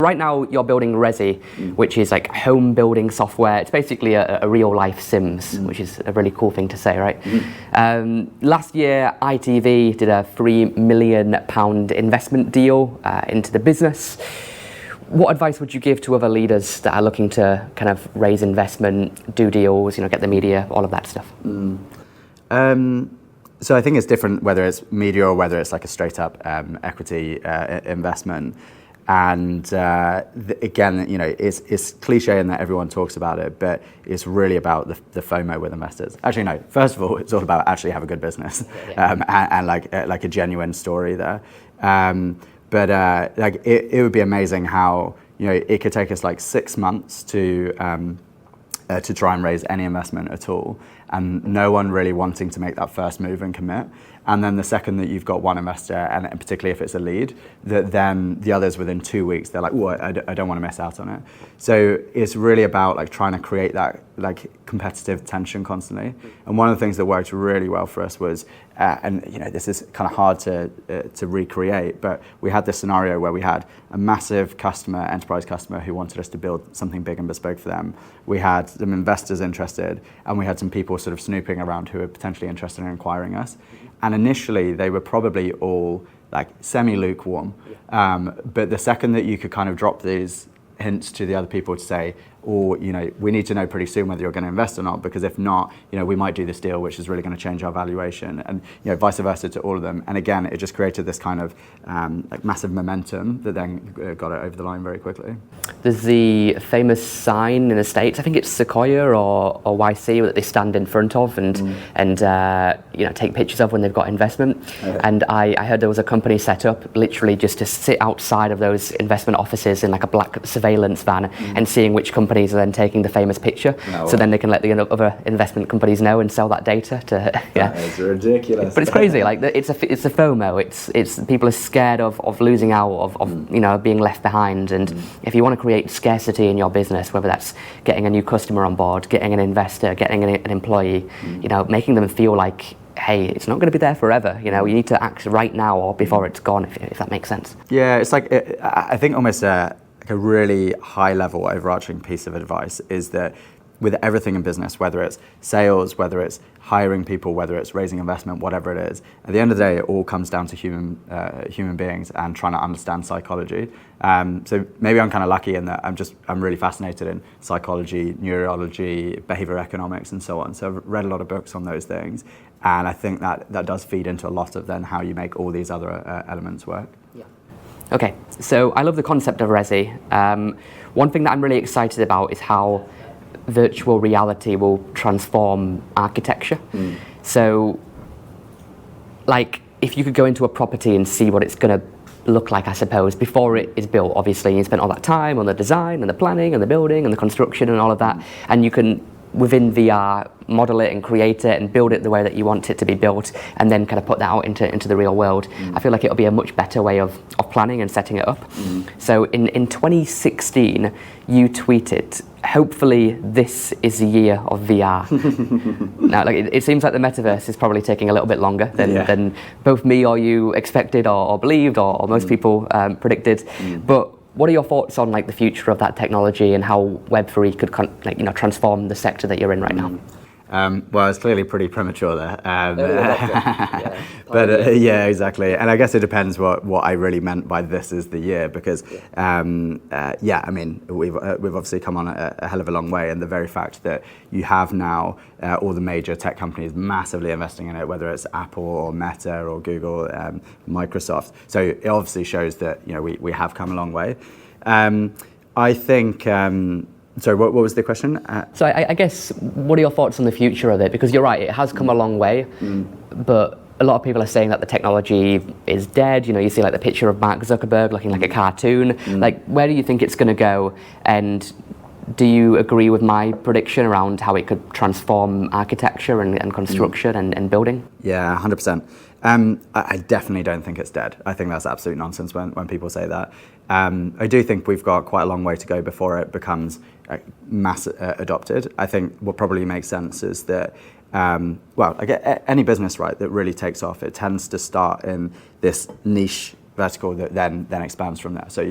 Right now you're building Resi, which is like home building software. It's basically a real life Sims, which is a really cool thing to say, right? Last year, ITV did a £3 million investment deal into the business. What advice would you give to other leaders that are looking to kind of raise investment, do deals, get the media, all of that stuff? So I think it's different whether it's media or whether it's like a straight up equity investment. And again, it's cliche in that everyone talks about it, but it's really about the FOMO with investors. Actually, no. First of all, it's all about actually have a good business and like a genuine story there. But it would be amazing how it could take us like 6 months to try and raise any investment at all, and no one really wanting to make that first move and commit. And then the second that you've got one investor, and particularly if it's a lead, that then the others within 2 weeks, they're like, "Oh, I don't want to miss out on it." So it's really about like trying to create that like competitive tension constantly. And one of the things that worked really well for us was, and this is kind of hard to recreate, but we had this scenario where we had a massive customer, enterprise customer, who wanted us to build something big and bespoke for them. We had some investors interested, and we had some people sort of snooping around who were potentially interested in acquiring us. And initially, they were probably all like semi-lukewarm. But the second that you could kind of drop these hints to the other people to say, we need to know pretty soon whether you're going to invest or not, because if not, we might do this deal, which is really going to change our valuation, and vice versa to all of them. And again, it just created this kind of like massive momentum that then got it over the line very quickly. There's the famous sign in the States, I think it's Sequoia or YC, that they stand in front of and take pictures of when they've got investment. Okay. And I heard there was a company set up literally just to sit outside of those investment offices in like a black surveillance van and seeing which companies are then taking the famous picture. So then they can let the other investment companies know and sell that data to. That is ridiculous. But it's crazy. Like it's a FOMO. It's people are scared of losing out, of being left behind. And if you want to create scarcity in your business, whether that's getting a new customer on board, getting an investor, getting an employee, making them feel like, hey, it's not going to be there forever. You need to act right now or before it's gone, if that makes sense. Yeah, it's like I think almost a really high level overarching piece of advice is that with everything in business, whether it's sales, whether it's hiring people, whether it's raising investment, whatever it is, at the end of the day, it all comes down to human beings and trying to understand psychology. So maybe I'm kind of lucky in that I'm really fascinated in psychology, neurology, behavior economics, and so on. So I've read a lot of books on those things, and I think that does feed into a lot of then how you make all these other elements work. Yeah. Okay, so I love the concept of Resi. One thing that I'm really excited about is how virtual reality will transform architecture. So, like, if you could go into a property and see what it's going to look like, I suppose, before it is built, obviously, you spent all that time on the design and the planning and the building and the construction and all of that, and you can, within VR, model it and create it and build it the way that you want it to be built, and then kind of put that out into the real world. I feel like it'll be a much better way of planning and setting it up. So in 2016, you tweeted, "Hopefully this is the year of VR." Now, like it seems like the metaverse is probably taking a little bit longer than both me or you expected or believed or most people predicted. But what are your thoughts on like the future of that technology and how Web3 could transform the sector that you're in right now? Well, it's clearly pretty premature there. But yeah, exactly. And I guess it depends what I really meant by this is the year, because I mean, we've obviously come on a hell of a long way, and the very fact that you have now all the major tech companies massively investing in it, whether it's Apple or Meta or Google, Microsoft. So it obviously shows that we have come a long way. I think. Sorry, what was the question? So I guess, what are your thoughts on the future of it? Because you're right, it has come a long way, but a lot of people are saying that the technology is dead. You see like the picture of Mark Zuckerberg looking like a cartoon. Like, where do you think it's going to go? And do you agree with my prediction around how it could transform architecture and construction and building? Yeah, 100%. I definitely don't think it's dead. I think that's absolute nonsense when people say that. I do think we've got quite a long way to go before it becomes mass adopted. I think what probably makes sense is that, any business, right, that really takes off, it tends to start in this niche vertical that then expands from there. So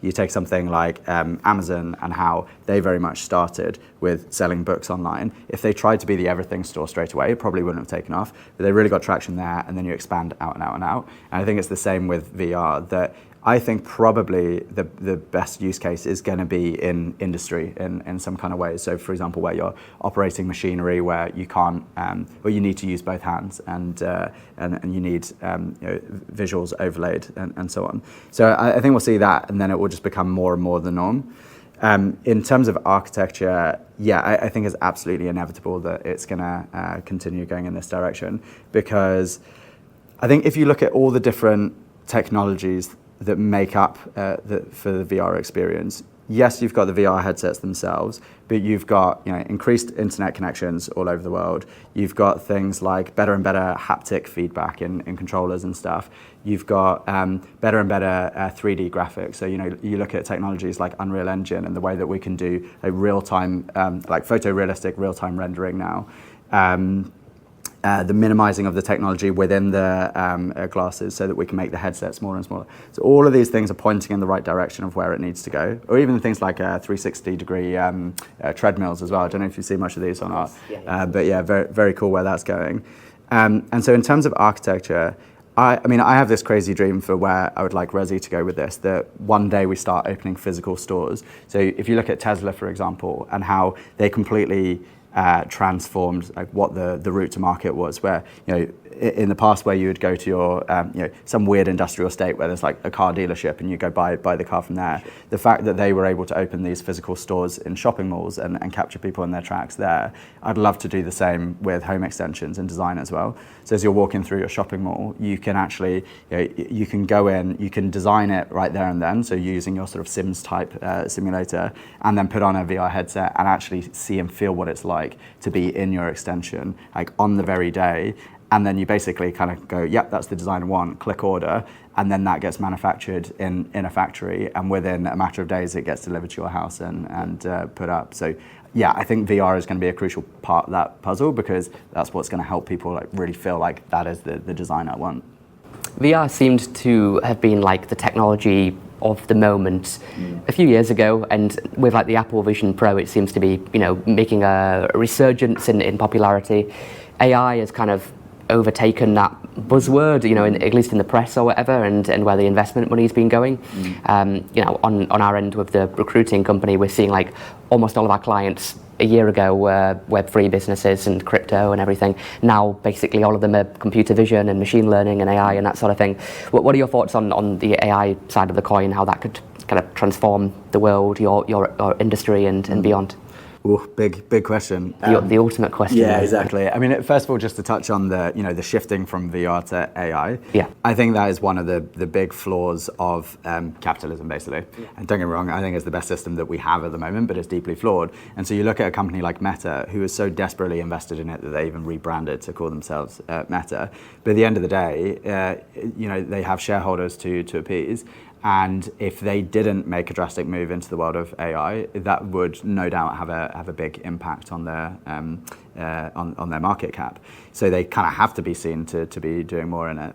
you take something like Amazon and how they very much started with selling books online. If they tried to be the everything store straight away, it probably wouldn't have taken off. But they really got traction there, and then you expand out and out and out. And I think it's the same with VR, that I think probably the best use case is going to be in industry in some kind of way. So, for example, where you're operating machinery where you can't, where you need to use both hands, and you need visuals overlaid and so on. So I think we'll see that, and then it will just become more and more the norm. In terms of architecture, I think it's absolutely inevitable that it's going to continue going in this direction, because I think if you look at all the different technologies that make up for the VR experience, yes, you've got the VR headsets themselves, but you've got increased internet connections all over the world. You've got things like better and better haptic feedback in controllers and stuff. You've got better and better 3D graphics. So you look at technologies like Unreal Engine and the way that we can do a real-time, like photorealistic real-time rendering now. The minimizing of the technology within the glasses so that we can make the headset smaller and smaller. So all of these things are pointing in the right direction of where it needs to go. Or even things like 360-degree treadmills as well. I don't know if you see much of these or not. But very, very cool where that's going. And so in terms of architecture, I mean, I have this crazy dream for where I would like Resi to go with this, that one day we start opening physical stores. So if you look at Tesla, for example, and how they completely transformed like what the route to market was, where in the past where you would go to your some weird industrial estate where there's like a car dealership and you go buy the car from there. The fact that they were able to open these physical stores in shopping malls and capture people in their tracks there, I'd love to do the same with home extensions and design as well. So as you're walking through your shopping mall, you can actually you can go in, you can design it right there and then, so using your sort of Sims type simulator, and then put on a VR headset and actually see and feel what it's like to be in your extension, like on the very day. And then you basically kind of go, yep, that's the design I want, click order, and then that gets manufactured in a factory, and within a matter of days it gets delivered to your house and put up. So I think VR is going to be a crucial part of that puzzle, because that's what's going to help people like really feel like that is the design I want. VR seemed to have been like the technology of the moment a few years ago, and with like the Apple Vision Pro, it seems to be making a resurgence in popularity. AI has kind of overtaken that buzzword, at least in the press or whatever, and where the investment money's been going. On our end with the recruiting company, we're seeing like almost all of our clients a year ago were Web3 businesses and crypto and everything. Now, basically, all of them are computer vision and machine learning and AI and that sort of thing. What are your thoughts on the AI side of the coin, how that could kind of transform the world, your industry and beyond? Ooh, big question. The ultimate question. Yeah, exactly. I mean, first of all, just to touch on the shifting from VR to AI. Yeah. I think that is one of the big flaws of capitalism, basically. Yeah. And don't get me wrong, I think it's the best system that we have at the moment, but it's deeply flawed. And so you look at a company like Meta, who is so desperately invested in it that they even rebranded to call themselves Meta. But at the end of the day, they have shareholders to appease. And if they didn't make a drastic move into the world of AI, that would no doubt have a big impact on their on their market cap. So they kind of have to be seen to be doing more in it.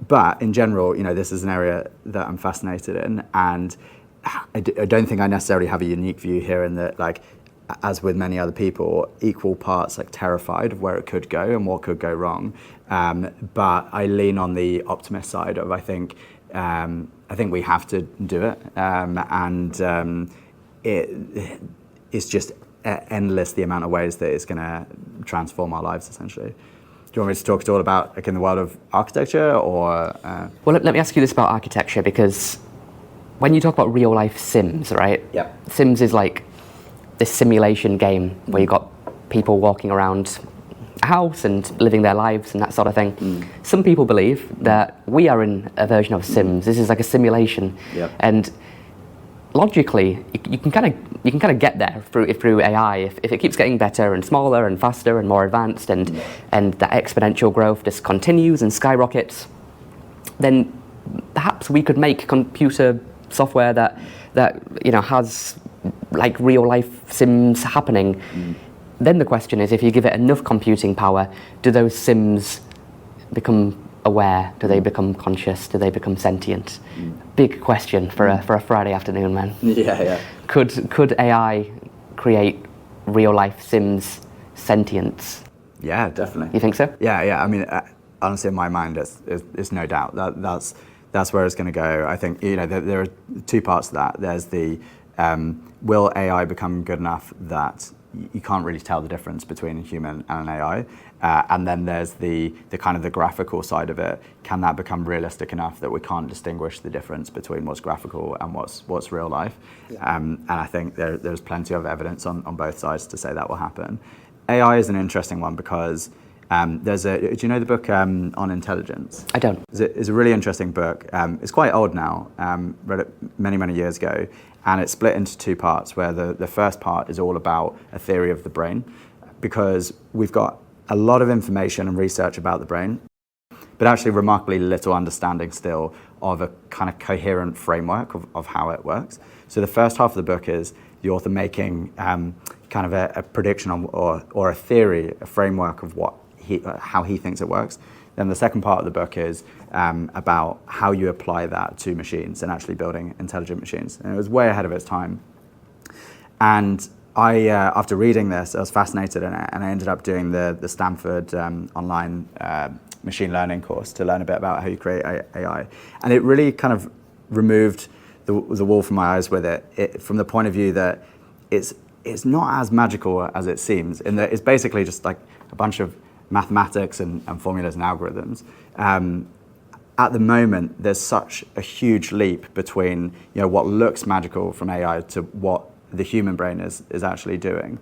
But in general, this is an area that I'm fascinated in, and I don't think I necessarily have a unique view here in that, like, as with many other people, equal parts like terrified of where it could go and what could go wrong. But I lean on the optimist side of I think we have to do it, and it's just endless the amount of ways that it's going to transform our lives, essentially. Do you want me to talk at all about like in the world of architecture, or? Well, let me ask you this about architecture, because when you talk about real life Sims, right? Yeah. Sims is like this simulation game where you've got people walking around a house and living their lives and that sort of thing. Some people believe that we are in a version of Sims. This is like a simulation. Yep. And logically, you can kind of get there through AI. If it keeps getting better and smaller and faster and more advanced, and that exponential growth just continues and skyrockets, then perhaps we could make computer software that has like real life Sims happening. Then the question is, if you give it enough computing power, do those Sims become aware? Do they become conscious? Do they become sentient? Big question for a Friday afternoon, man. Yeah. Could AI create real life Sims sentience? Yeah, definitely. You think so? Yeah. I mean, honestly, in my mind, it's no doubt that's where it's going to go. I think there are two parts to that. There's the will AI become good enough that you can't really tell the difference between a human and an AI, and then there's the kind of the graphical side of it. Can that become realistic enough that we can't distinguish the difference between what's graphical and what's real life? Yeah. And I think there's plenty of evidence on both sides to say that will happen. AI is an interesting one because do you know the book on intelligence? I don't. It's a really interesting book. It's quite old now. Read it many years ago, and it's split into two parts. Where the first part is all about a theory of the brain, because we've got a lot of information and research about the brain, but actually remarkably little understanding still of a kind of coherent framework of how it works. So the first half of the book is the author making kind of a prediction on, or a theory, a framework of how he thinks it works. Then the second part of the book is about how you apply that to machines and actually building intelligent machines. And it was way ahead of its time. And I, after reading this, I was fascinated in it, and I ended up doing the Stanford online machine learning course to learn a bit about how you create AI. And it really kind of removed the wool from my eyes with it from the point of view that it's not as magical as it seems, in that it's basically just like a bunch of mathematics and formulas and algorithms. At the moment, there's such a huge leap between what looks magical from AI to what the human brain is actually doing.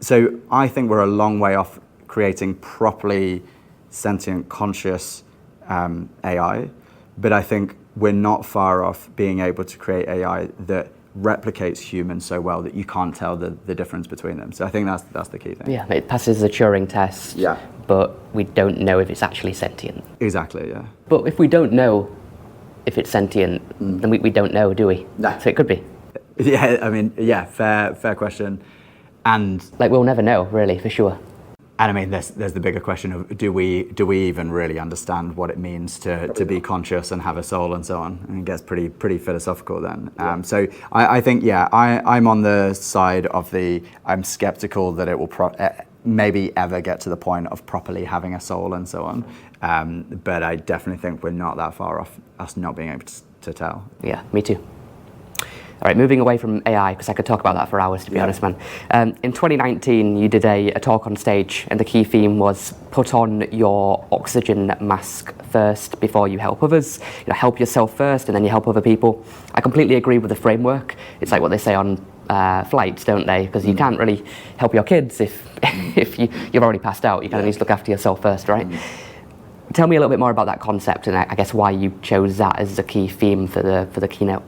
So I think we're a long way off creating properly sentient, conscious AI, but I think we're not far off being able to create AI that replicates humans so well that you can't tell the difference between them. So I think that's the key thing. Yeah, it passes the Turing test, yeah, but we don't know if it's actually sentient. Exactly, yeah. But if we don't know if it's sentient, then we don't know, do we? No. So it could be. Yeah, I mean, yeah, fair question. And we'll never know, really, for sure. And I mean, there's the bigger question of do we even really understand what it means to be conscious and have a soul and so on? And it gets pretty philosophical then. Yeah. So I think, yeah, I'm on the side of I'm skeptical that it will maybe ever get to the point of properly having a soul and so on. But I definitely think we're not that far off us not being able to tell. Yeah, me too. All right, moving away from AI, because I could talk about that for hours, to be honest, man. In 2019, you did a talk on stage, and the key theme was put on your oxygen mask first before you help others. Help yourself first, and then you help other people. I completely agree with the framework. It's like what they say on flights, don't they? Because you can't really help your kids if you've already passed out. You kind of need to look after yourself first, right? Tell me a little bit more about that concept, and I guess why you chose that as the key theme for the keynote.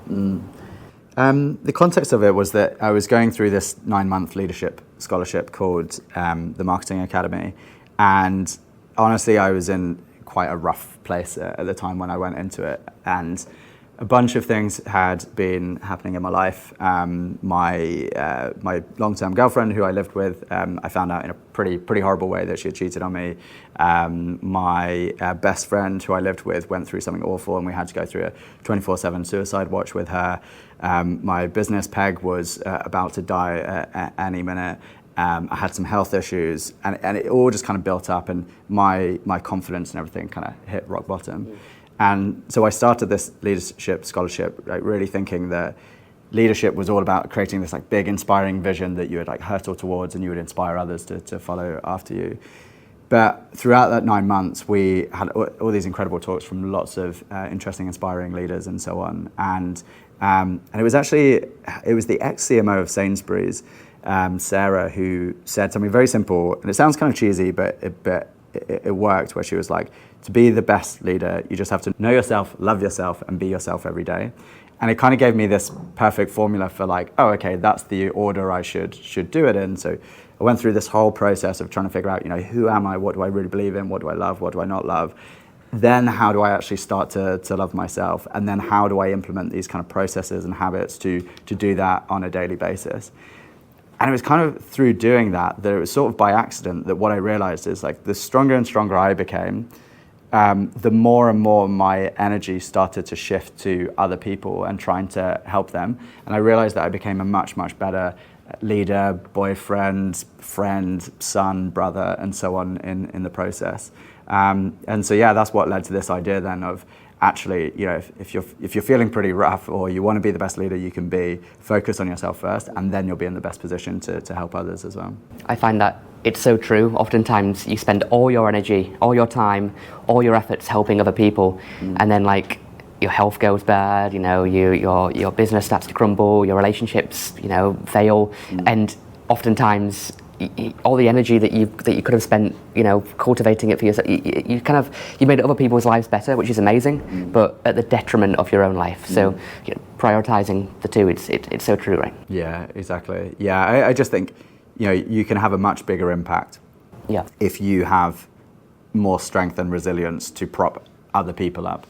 The context of it was that I was going through this 9-month leadership scholarship called the Marketing Academy, and honestly I was in quite a rough place at the time when I went into it, and a bunch of things had been happening in my life. My long-term girlfriend, who I lived with, I found out in a pretty horrible way that she had cheated on me. My best friend, who I lived with, went through something awful, and we had to go through a 24/7 suicide watch with her. My business peg was about to die at any minute. I had some health issues, and it all just kind of built up, and my confidence and everything kind of hit rock bottom. And so I started this leadership scholarship, really thinking that leadership was all about creating this big inspiring vision that you would hurtle towards, and you would inspire others to follow after you. But throughout that 9 months, we had all these incredible talks from lots of interesting, inspiring leaders and so on. And it was the ex-CMO of Sainsbury's, Sarah, who said something very simple, and it sounds kind of cheesy, but it worked, where she was like, to be the best leader, you just have to know yourself, love yourself, and be yourself every day. And it kind of gave me this perfect formula for oh, okay, that's the order I should do it in. So I went through this whole process of trying to figure out, who am I, what do I really believe in, what do I love, what do I not love? Then how do I actually start to love myself? And then how do I implement these kind of processes and habits to do that on a daily basis? And it was kind of through doing that it was sort of by accident that what I realized is the stronger and stronger I became, the more and more my energy started to shift to other people and trying to help them. And I realized that I became a much, much better leader, boyfriend, friend, son, brother, and so on in the process. And so, yeah, that's what led to this idea then of actually, you know, if you're feeling pretty rough or you want to be the best leader you can be, focus on yourself first, and then you'll be in the best position to help others as well. I find that it's so true. Oftentimes you spend all your energy, all your time, all your efforts helping other people, and then like your health goes bad, you know, your business starts to crumble, your relationships, you know, fail, and oftentimes all the energy that you could have spent, you know, cultivating it for yourself, you made other people's lives better, which is amazing, but at the detriment of your own life. So, you know, prioritizing the two, it's so true, right? Yeah, exactly. Yeah, I just think, you know, you can have a much bigger impact if you have more strength and resilience to prop other people up.